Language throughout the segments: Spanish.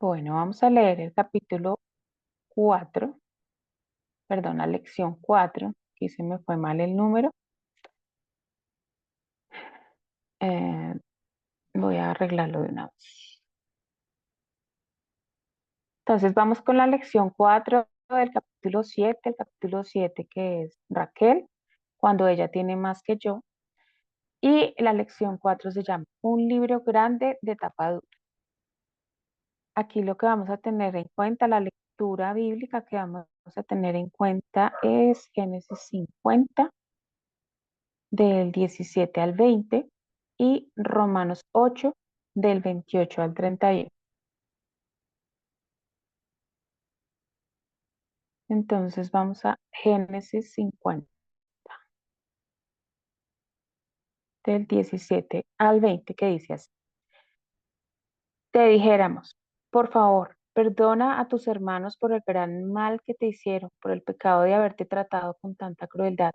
Bueno, vamos a leer el capítulo 4, perdón, la lección 4. Aquí se me fue mal el número. Eh, Voy a arreglarlo de una vez. Entonces vamos con la lección 4 del capítulo 7 que es Raquel, cuando ella tiene más que yo. Y la lección 4 se llama Un libro grande de tapa dura. Aquí lo que vamos a tener en cuenta, la lectura bíblica que vamos a tener en cuenta es Génesis 50 del 17 al 20 y Romanos 8 del 28 al 31. Entonces vamos a Génesis 50 del 17 al 20 que dice así. Te dijéramos, por favor, perdona a tus hermanos por el gran mal que te hicieron, por el pecado de haberte tratado con tanta crueldad.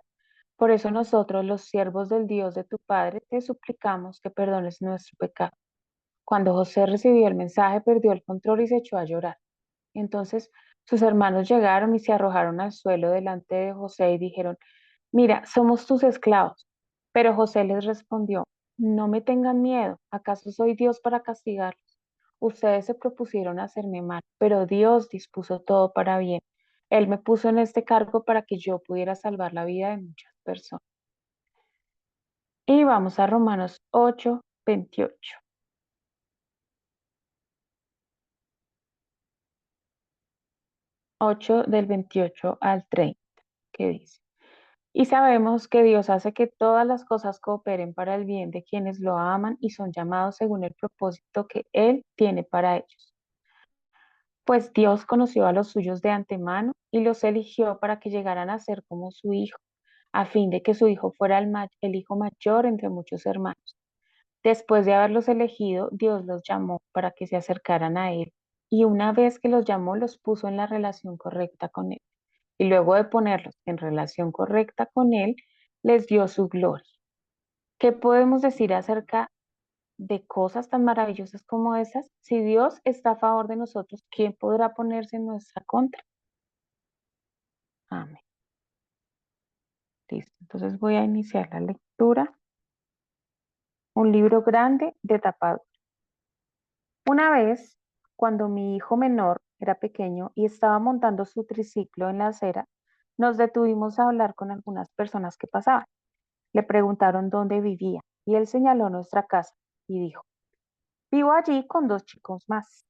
Por eso nosotros, los siervos del Dios de tu Padre, te suplicamos que perdones nuestro pecado. Cuando José recibió el mensaje, perdió el control y se echó a llorar. Entonces sus hermanos llegaron y se arrojaron al suelo delante de José y dijeron, mira, somos tus esclavos. Pero José les respondió, no me tengan miedo, ¿acaso soy Dios para castigarlos? Ustedes se propusieron hacerme mal, pero Dios dispuso todo para bien. Él me puso en este cargo para que yo pudiera salvar la vida de muchas personas. Y vamos a Romanos 8:28. 8 del 28 al 30, que dice. Y sabemos que Dios hace que todas las cosas cooperen para el bien de quienes lo aman y son llamados según el propósito que Él tiene para ellos. Pues Dios conoció a los suyos de antemano y los eligió para que llegaran a ser como su hijo, a fin de que su hijo fuera el hijo mayor entre muchos hermanos. Después de haberlos elegido, Dios los llamó para que se acercaran a Él, y una vez que los llamó, los puso en la relación correcta con Él. Y luego de ponerlos en relación correcta con Él, les dio su gloria. ¿Qué podemos decir acerca de cosas tan maravillosas como esas? Si Dios está a favor de nosotros, ¿quién podrá ponerse en nuestra contra? Amén. Listo. Entonces voy a iniciar la lectura. Un libro grande de tapa dura. Una vez, cuando mi hijo menor era pequeño y estaba montando su triciclo en la acera, nos detuvimos a hablar con algunas personas que pasaban. Le preguntaron dónde vivía y él señaló nuestra casa y dijo, vivo allí con dos chicos más.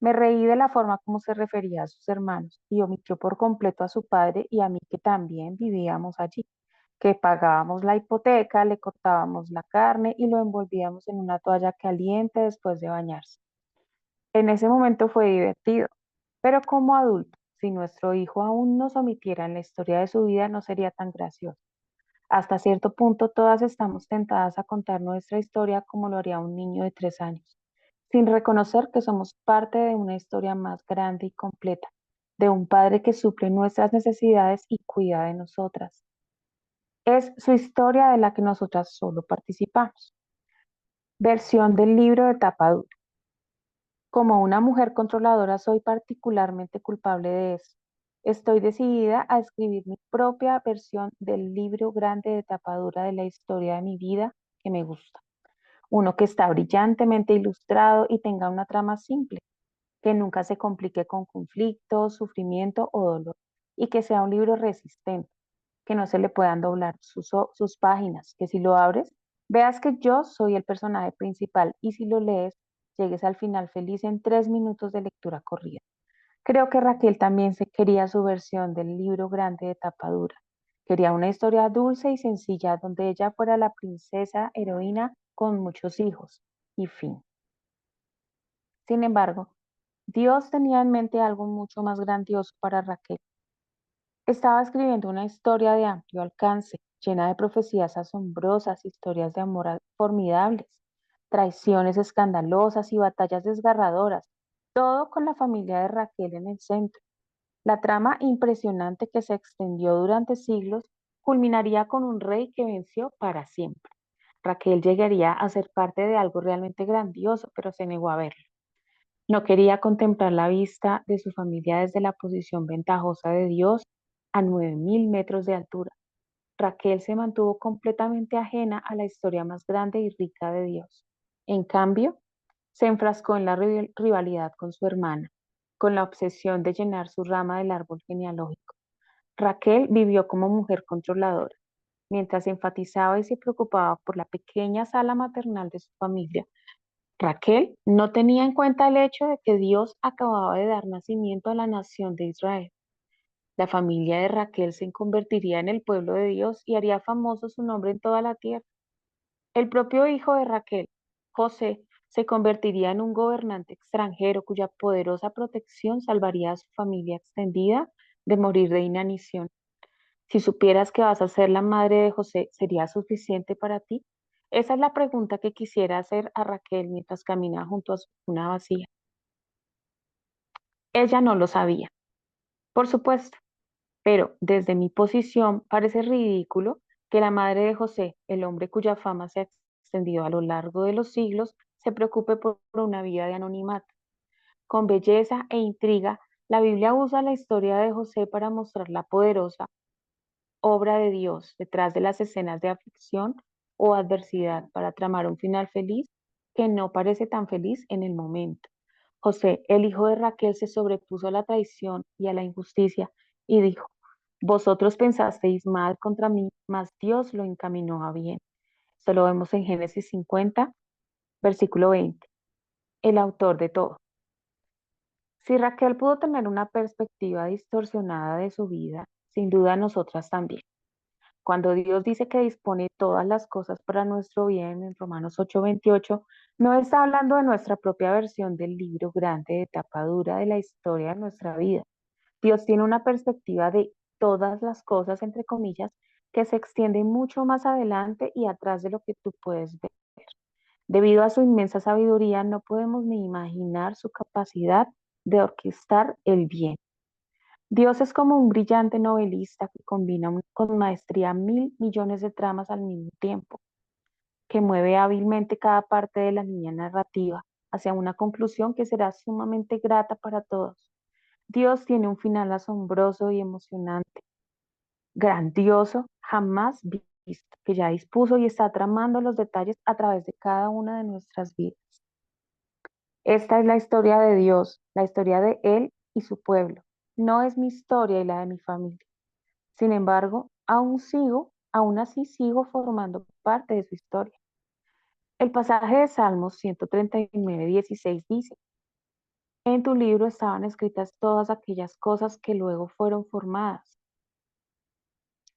Me reí de la forma como se refería a sus hermanos y omitió por completo a su padre y a mí que también vivíamos allí, que pagábamos la hipoteca, le cortábamos la carne y lo envolvíamos en una toalla caliente después de bañarse. En ese momento fue divertido, pero como adulto, si nuestro hijo aún nos omitiera en la historia de su vida, no sería tan gracioso. Hasta cierto punto, todas estamos tentadas a contar nuestra historia como lo haría un niño de 3 años, sin reconocer que somos parte de una historia más grande y completa, de un padre que suple nuestras necesidades y cuida de nosotras. Es su historia de la que nosotras solo participamos. Versión del libro de tapa dura. Como una mujer controladora, soy particularmente culpable de eso. Estoy decidida a escribir mi propia versión del libro grande de tapa dura de la historia de mi vida que me gusta. Uno que está brillantemente ilustrado y tenga una trama simple, que nunca se complique con conflictos, sufrimiento o dolor, y que sea un libro resistente, que no se le puedan doblar sus páginas, que si lo abres, veas que yo soy el personaje principal y si lo lees, llegues al final feliz en 3 minutos de lectura corrida. Creo que Raquel también se quería su versión del libro grande de tapa dura. Quería una historia dulce y sencilla donde ella fuera la princesa heroína con muchos hijos. Y fin. Sin embargo, Dios tenía en mente algo mucho más grandioso para Raquel. Estaba escribiendo una historia de amplio alcance, llena de profecías asombrosas, historias de amor formidables, traiciones escandalosas y batallas desgarradoras, todo con la familia de Raquel en el centro. La trama impresionante que se extendió durante siglos culminaría con un rey que venció para siempre. Raquel llegaría a ser parte de algo realmente grandioso, pero se negó a verlo. No quería contemplar la vista de su familia desde la posición ventajosa de Dios a 9000 metros de altura. Raquel se mantuvo completamente ajena a la historia más grande y rica de Dios. En cambio, se enfrascó en la rivalidad con su hermana, con la obsesión de llenar su rama del árbol genealógico. Raquel vivió como mujer controladora, mientras enfatizaba y se preocupaba por la pequeña sala maternal de su familia. Raquel no tenía en cuenta el hecho de que Dios acababa de dar nacimiento a la nación de Israel. La familia de Raquel se convertiría en el pueblo de Dios y haría famoso su nombre en toda la tierra. El propio hijo de Raquel, José, se convertiría en un gobernante extranjero cuya poderosa protección salvaría a su familia extendida de morir de inanición. Si supieras que vas a ser la madre de José, ¿sería suficiente para ti? Esa es la pregunta que quisiera hacer a Raquel mientras camina junto a su cuna vacía. Ella no lo sabía, por supuesto, pero desde mi posición parece ridículo que la madre de José, el hombre cuya fama se ha extendido a lo largo de los siglos, se preocupe por una vida de anonimato. Con belleza e intriga, la Biblia usa la historia de José para mostrar la poderosa obra de Dios detrás de las escenas de aflicción o adversidad para tramar un final feliz que no parece tan feliz en el momento. José, el hijo de Raquel, se sobrepuso a la traición y a la injusticia y dijo, vosotros pensasteis mal contra mí, mas Dios lo encaminó a bien. Esto lo vemos en Génesis 50, versículo 20. El autor de todo. Si Raquel pudo tener una perspectiva distorsionada de su vida, sin duda nosotras también. Cuando Dios dice que dispone todas las cosas para nuestro bien en Romanos 8:28, no está hablando de nuestra propia versión del libro grande de tapa dura de la historia de nuestra vida. Dios tiene una perspectiva de todas las cosas, entre comillas, que se extiende mucho más adelante y atrás de lo que tú puedes ver. Debido a su inmensa sabiduría, no podemos ni imaginar su capacidad de orquestar el bien. Dios es como un brillante novelista que combina con maestría 1000 millones de tramas al mismo tiempo, que mueve hábilmente cada parte de la línea narrativa hacia una conclusión que será sumamente grata para todos. Dios tiene un final asombroso y emocionante, grandioso, jamás visto, que ya dispuso y está tramando los detalles a través de cada una de nuestras vidas. Esta es la historia de Dios, la historia de Él y su pueblo. No es mi historia y la de mi familia. Sin embargo, aún así sigo formando parte de su historia. El pasaje de Salmos 139:16 dice, en tu libro estaban escritas todas aquellas cosas que luego fueron formadas.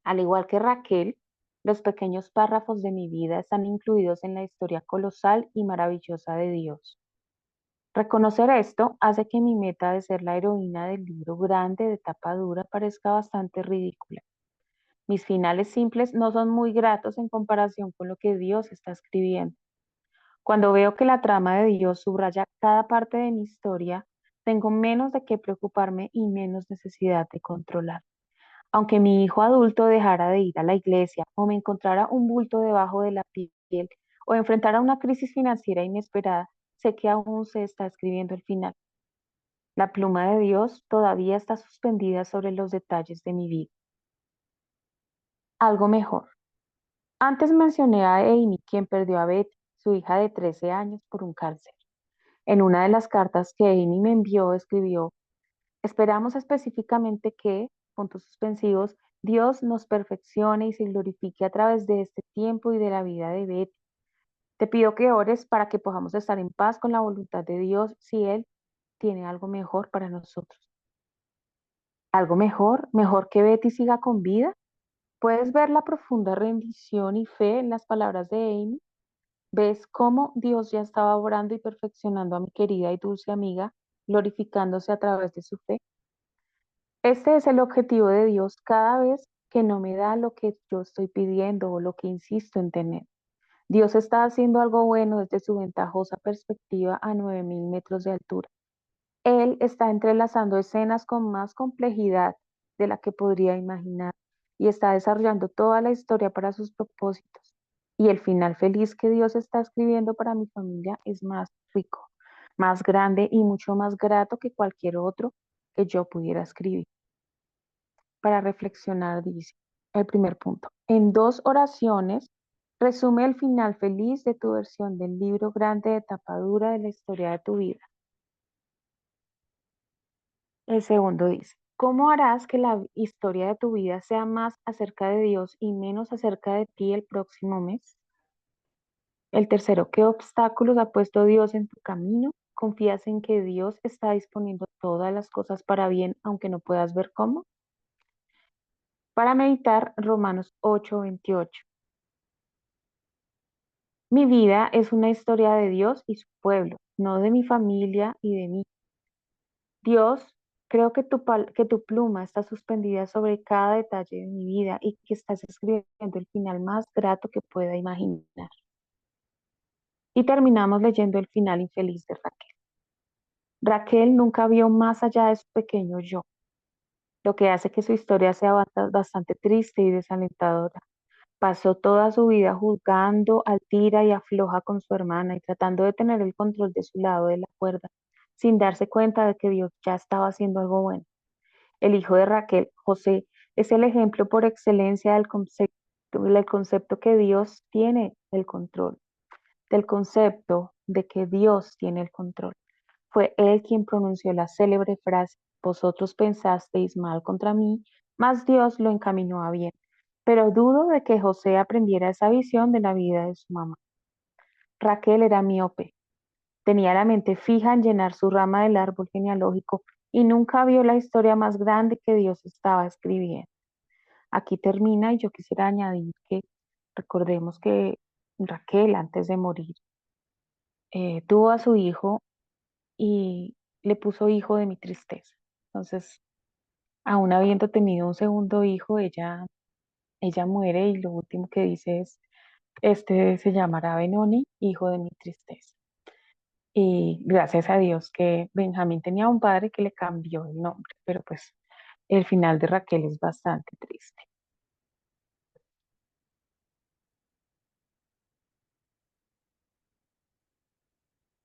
Al igual que Raquel, los pequeños párrafos de mi vida están incluidos en la historia colosal y maravillosa de Dios. Reconocer esto hace que mi meta de ser la heroína del libro grande de tapa dura parezca bastante ridícula. Mis finales simples no son muy gratos en comparación con lo que Dios está escribiendo. Cuando veo que la trama de Dios subraya cada parte de mi historia, tengo menos de qué preocuparme y menos necesidad de controlar. Aunque mi hijo adulto dejara de ir a la iglesia o me encontrara un bulto debajo de la piel o enfrentara una crisis financiera inesperada, sé que aún se está escribiendo el final. La pluma de Dios todavía está suspendida sobre los detalles de mi vida. Algo mejor. Antes mencioné a Amy, quien perdió a Betty, su hija de 13 años, por un cáncer. En una de las cartas que Amy me envió, escribió, esperamos específicamente que, puntos suspensivos, Dios nos perfeccione y se glorifique a través de este tiempo y de la vida de Betty. Te pido que ores para que podamos estar en paz con la voluntad de Dios si Él tiene algo mejor para nosotros. ¿Algo mejor? ¿Mejor que Betty siga con vida? ¿Puedes ver la profunda rendición y fe en las palabras de Amy? ¿Ves cómo Dios ya estaba obrando y perfeccionando a mi querida y dulce amiga, glorificándose a través de su fe? Este es el objetivo de Dios cada vez que no me da lo que yo estoy pidiendo o lo que insisto en tener. Dios está haciendo algo bueno desde su ventajosa perspectiva a 9000 metros de altura. Él está entrelazando escenas con más complejidad de la que podría imaginar y está desarrollando toda la historia para sus propósitos. Y el final feliz que Dios está escribiendo para mi familia es más rico. más grande y mucho más grato que cualquier otro que yo pudiera escribir. Para reflexionar, dice el primer punto. En dos oraciones, resume el final feliz de tu versión del libro grande de tapa dura de la historia de tu vida. El segundo dice, ¿cómo harás que la historia de tu vida sea más acerca de Dios y menos acerca de ti el próximo mes? El tercero, ¿qué obstáculos ha puesto Dios en tu camino? ¿Confías en que Dios está disponiendo todas las cosas para bien, aunque no puedas ver cómo? Para meditar, Romanos 8:28. Mi vida es una historia de Dios y su pueblo, no de mi familia y de mí. Dios, creo que que tu pluma está suspendida sobre cada detalle de mi vida y que estás escribiendo el final más grato que pueda imaginar. Y terminamos leyendo el final infeliz de Raquel. Raquel nunca vio más allá de su pequeño yo, lo que hace que su historia sea bastante triste y desalentadora. Pasó toda su vida juzgando, al tira y afloja con su hermana y tratando de tener el control de su lado de la cuerda, sin darse cuenta de que Dios ya estaba haciendo algo bueno. El hijo de Raquel, José, es el ejemplo por excelencia del concepto que Dios tiene el control, del concepto de que Dios tiene el control. Fue él quien pronunció la célebre frase, vosotros pensasteis mal contra mí, mas Dios lo encaminó a bien. Pero dudo de que José aprendiera esa visión de la vida de su mamá. Raquel era miope, tenía la mente fija en llenar su rama del árbol genealógico y nunca vio la historia más grande que Dios estaba escribiendo. Aquí termina y yo quisiera añadir que recordemos que Raquel antes de morir tuvo a su hijo y le puso hijo de mi tristeza. Entonces, aún habiendo tenido un segundo hijo, ella muere y lo último que dice es, este se llamará Benoni, hijo de mi tristeza. Y gracias a Dios que Benjamín tenía un padre que le cambió el nombre, pero pues el final de Raquel es bastante triste.